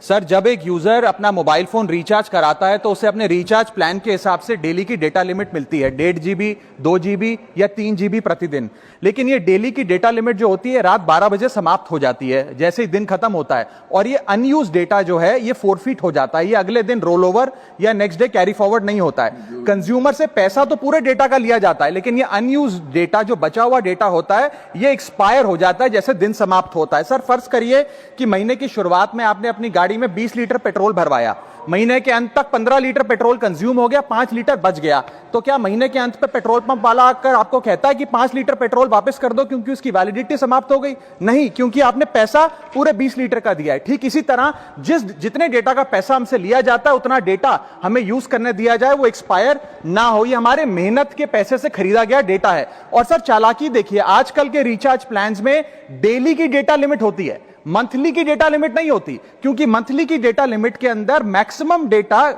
Sir, जब एक user अपना मोबाइल फोन रिचार्ज कराता है तो उसे अपने रिचार्ज प्लान के हिसाब से डेली की डेटा लिमिट मिलती है 1.5 GB, 2 GB या 3 GB प्रतिदिन। लेकिन ये डेली की डेटा लिमिट जो होती है रात 12 बजे समाप्त हो जाती है जैसे ही दिन खत्म होता है, और ये अनयूज डेटा जो है ये फोरफिट हो जाता है, ये अगले दिन रोल ओवर या नेक्स्ट डे कैरी फॉरवर्ड नहीं होता है। कंज्यूमर से पैसा तो पूरे डेटा का लिया जाता है, लेकिन ये अनयूज डेटा जो बचा हुआ डेटा होता है ये एक्सपायर हो जाता है जैसे दिन समाप्त होता है। सर, फर्ज करिए कि महीने की शुरुआत में आपने अपनी गाड़ी में 20 लीटर पेट्रोल भरवाया, महीने के अंत तक 15 लीटर पेट्रोल कंज्यूम हो गया, 5 लीटर बच गया, तो क्या महीने के अंत पे पेट्रोल पंप वाला आकर आपको कहता है कि 5 लीटर पेट्रोल वापस कर दो क्योंकि उसकी वैलिडिटी समाप्त हो गई? नहीं, क्योंकि आपने पैसा पूरे 20 लीटर का दिया है। ठीक इसी तरह जितने डेटा का पैसा हमसे लिया जाता है उतना डेटा हमें यूज करने दिया जाए, वो एक्सपायर ना हो। ये हमारे मेहनत के पैसे से खरीदा गया डेटा है। और सर, चालाकी देखिए, आजकल के रिचार्ज प्लान्स में डेली की डेटा लिमिट होती है, मंथली की डेटा लिमिट नहीं होती, क्योंकि मंथली की डेटा लिमिट के अंदर मैक्सिमम डेटा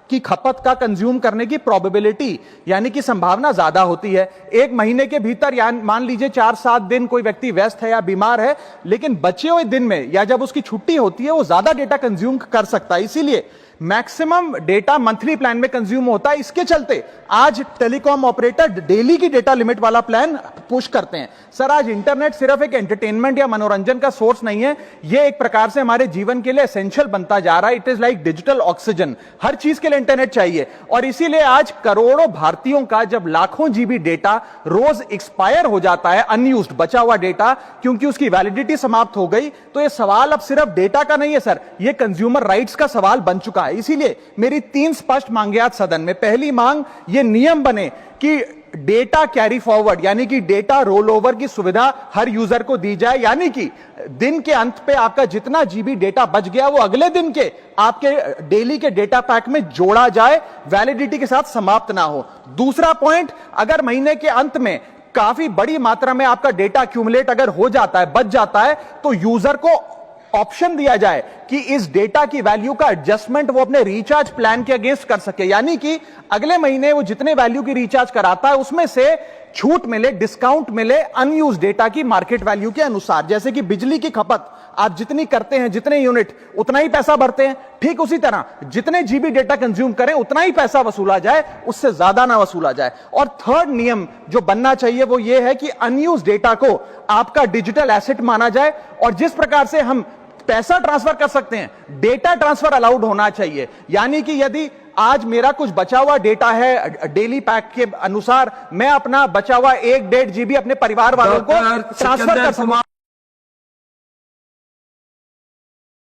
की खपत का कंज्यूम करने की प्रोबेबिलिटी यानी कि संभावना ज्यादा होती है। एक महीने के भीतर या मान लीजिए 4-7 दिन कोई व्यक्ति व्यस्त है या बीमार है, लेकिन बचे हुए दिन में या जब उसकी छुट्टी होती है वो ज्यादा डेटा कंज्यूम कर सकता है, इसीलिए मैक्सिमम डेटा मंथली प्लान में कंज्यूम होता है। इसके चलते आज टेलीकॉम ऑपरेटर डेली की डेटा लिमिट वाला प्लान पुश करते हैं। सर, आज इंटरनेट सिर्फ एक एंटरटेनमेंट या मनोरंजन का सोर्स नहीं है, यह एक प्रकार से हमारे जीवन के लिए एसेंशियल बनता जा रहा है। It is like digital oxygen, हर चीज के लिए इंटरनेट चाहिए। और इसीलिए आज करोड़ों भारतीयों का जब लाखों जीबी डेटा रोज एक्सपायर हो जाता है, अनयूज्ड बचा हुआ डेटा, क्योंकि उसकी वैलिडिटी समाप्त हो गई, तो यह सवाल अब सिर्फ डेटा का नहीं है सर, यह कंज्यूमर राइट्स का सवाल बन चुका है। इसीलिए मेरी 3 स्पष्ट मांगे आज सदन में। पहली मांग, यह नियम बने कि डेटा कैरी फॉरवर्ड यानी कि डेटा रोल ओवर की सुविधा हर यूजर को दी जाए, यानी कि दिन के अंत पे आपका जितना जीबी डेटा बच गया वो अगले दिन के आपके डेली के डेटा पैक में जोड़ा जाए, वैलिडिटी के साथ समाप्त ना हो। दूसरा पॉइंट, अगर महीने के अंत में काफी बड़ी मात्रा में आपका डेटा एक्यूमुलेट अगर हो जाता है, बच जाता है, तो यूजर को ऑप्शन दिया जाए कि इस डेटा की वैल्यू का एडजस्टमेंट वो अपने रिचार्ज प्लान के अगेंस्ट कर सके, यानी कि अगले महीने वो जितने वैल्यू की रिचार्ज कराता है उसमें से छूट मिले, डिस्काउंट मिले अनयूज डेटा की मार्केट वैल्यू के अनुसार। जैसे कि बिजली की खपत आप जितनी करते हैं, जितने यूनिट, उतना ही पैसा भरते हैं, ठीक उसी तरह जितने जीबी डेटा कंज्यूम करें उतना ही पैसा वसूला जाए, उससे ज्यादा ना वसूला जाए। और थर्ड नियम जो बनना चाहिए वो ये है कि अनयूज डेटा को आपका डिजिटल एसेट माना जाए, और जिस प्रकार से हम पैसा ट्रांसफर कर सकते हैं, डेटा ट्रांसफर अलाउड होना चाहिए। यानी कि यदि आज मेरा कुछ बचा हुआ डेटा है डेली पैक के अनुसार, मैं अपना बचा हुआ 1-1.5 GB अपने परिवार वालों को ट्रांसफर कर सकूं।